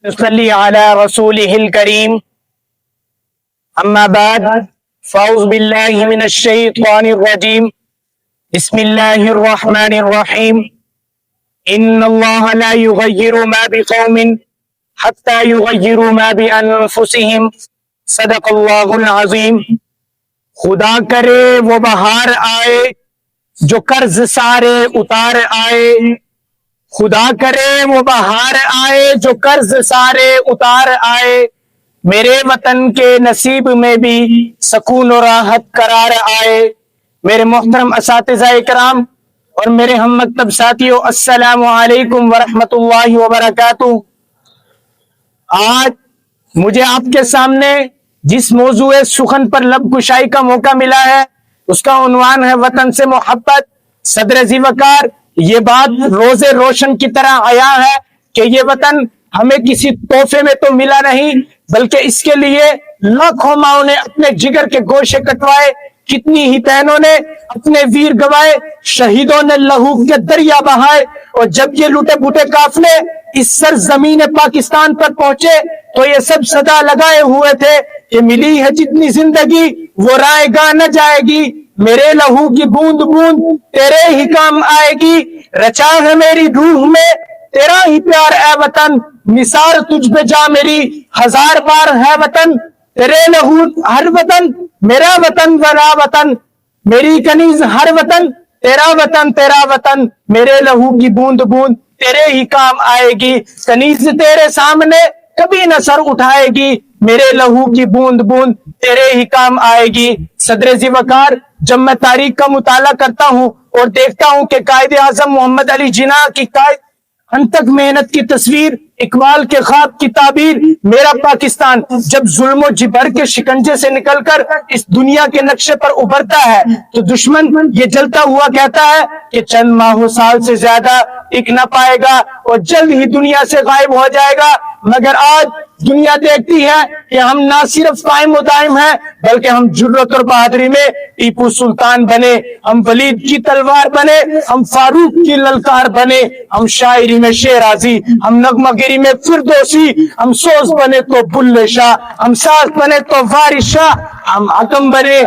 صلی علی رسولہ الکریم اما بعد فاعوذ باللہ من الشیطان الرجیم بسم اللہ الرحمن الرحیم ان اللہ لا یغیر ما بقوم حتی یغیروا ما بانفسہم صدق اللہ العظیم۔ خدا کرے وہ بہار آئے جو قرض سارے اتار آئے، خدا کرے وہ بہار آئے جو قرض سارے اتار آئے، میرے وطن کے نصیب میں بھی سکون و راحت قرار آئے۔ میرے محترم اساتذہ اکرام اور میرے ہم مکتب ساتھیوں، السلام علیکم ورحمۃ اللہ وبرکاتہ۔ آج مجھے آپ کے سامنے جس موضوع سخن پر لب کشائی کا موقع ملا ہے اس کا عنوان ہے وطن سے محبت۔ صدر ذی وقار، یہ بات روز روشن کی طرح آیا ہے کہ یہ وطن ہمیں کسی تحفے میں تو ملا نہیں، بلکہ اس کے لیے لاکھوں ماؤں نے اپنے جگر کے گوشے کٹوائے، کتنی ہی بہنوں نے اپنے ویر گوائے، شہیدوں نے لہو کے دریا بہائے، اور جب یہ لوٹے پھوٹے قافلے اس سرزمین پاکستان پر پہنچے تو یہ سب صدا لگائے ہوئے تھے کہ ملی ہے جتنی زندگی وہ رائے گاہ نہ جائے گی، میرے لہو کی بوند بوند تیرے ہی کام آئے گی، رچا ہے میری روح میں تیرا ہی پیار اے وطن، نثار تجھ پہ جا میری ہزار بار ہے وطن، تیرے لہو ہر وطن میرا وطن ورا وطن، میری کنیز ہر وطن تیرا وطن، میرے لہو کی بوند بوند تیرے ہی کام آئے گی، کنیز تیرے سامنے کبھی نہ سر اٹھائے گی، میرے لہو کی بوند بوند تیرے ہی کام آئے گی۔ صدر ذی وقار، جب میں تاریخ کا مطالعہ کرتا ہوں اور دیکھتا ہوں کہ قائد اعظم محمد علی جناح کی انتھک محنت کی تصویر، اقبال کے خواب کی تعبیر، میرا پاکستان جب ظلم و جبر کے شکنجے سے نکل کر اس دنیا کے نقشے پر ابھرتا ہے تو دشمن یہ جلتا ہوا کہتا ہے کہ چند ماہ سال سے زیادہ ٹک نہ پائے گا اور جلد ہی دنیا سے غائب ہو جائے گا، مگر آج دنیا دیکھتی ہے کہ ہم نہ صرف قائم و دائم ہیں بلکہ ہم جرت اور بہادری میں ٹیپو سلطان بنے، ہم ولید کی تلوار بنے، ہم فاروق کی للکار بنے، ہم شاعری میں شیرازی، ہم نغمہ گری میں فردوسی، ہم سوز بنے تو بلے شاہ، ہم ساز بنے تو وارث شاہ، ہم حکم بنے،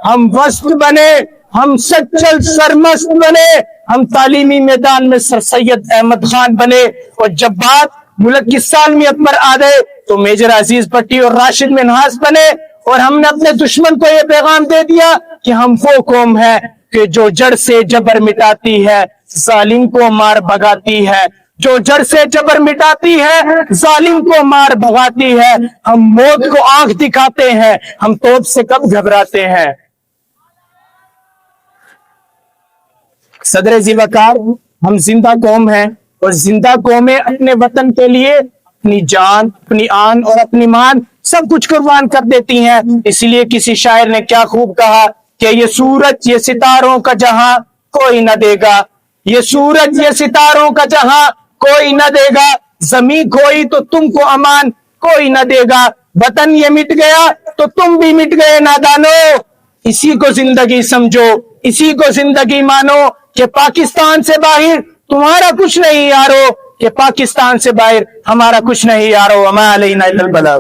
ہم وسط بنے، ہم سچل سرمست بنے، ہم تعلیمی میدان میں سر سید احمد خان بنے، اور جب بات ملک کی سالمیت پر آ گئے تو میجر عزیز بھٹی اور راشد منہاس بنے، اور ہم نے اپنے دشمن کو یہ پیغام دے دیا کہ ہم وہ قوم ہے کہ جو جڑ سے جبر مٹاتی ہے ظالم کو مار بھگاتی ہے، جو جڑ سے جبر مٹاتی ہے ظالم کو مار بھگاتی ہے، ہم موت کو آنکھ دکھاتے ہیں، ہم توپ سے کب گھبراتے ہیں۔ صدر ذی وقار، ہم زندہ قوم ہیں اور زندہ قومیں اپنے وطن کے لیے اپنی جان، اپنی آن اور اپنی مان سب کچھ قربان کر دیتی ہیں۔ اس لیے کسی شاعر نے کیا خوب کہا کہ یہ سورج یہ ستاروں کا جہاں کوئی نہ دے گا، یہ سورج یہ ستاروں کا جہاں کوئی نہ دے گا، زمین کھوئی تو تم کو امان کوئی نہ دے گا، وطن یہ مٹ گیا تو تم بھی مٹ گئے نادانو، اسی کو زندگی سمجھو، اسی کو زندگی مانو کہ پاکستان سے باہر تمہارا کچھ نہیں یارو، کہ پاکستان سے باہر ہمارا کچھ نہیں یارو، وما علینا الا البلاغ۔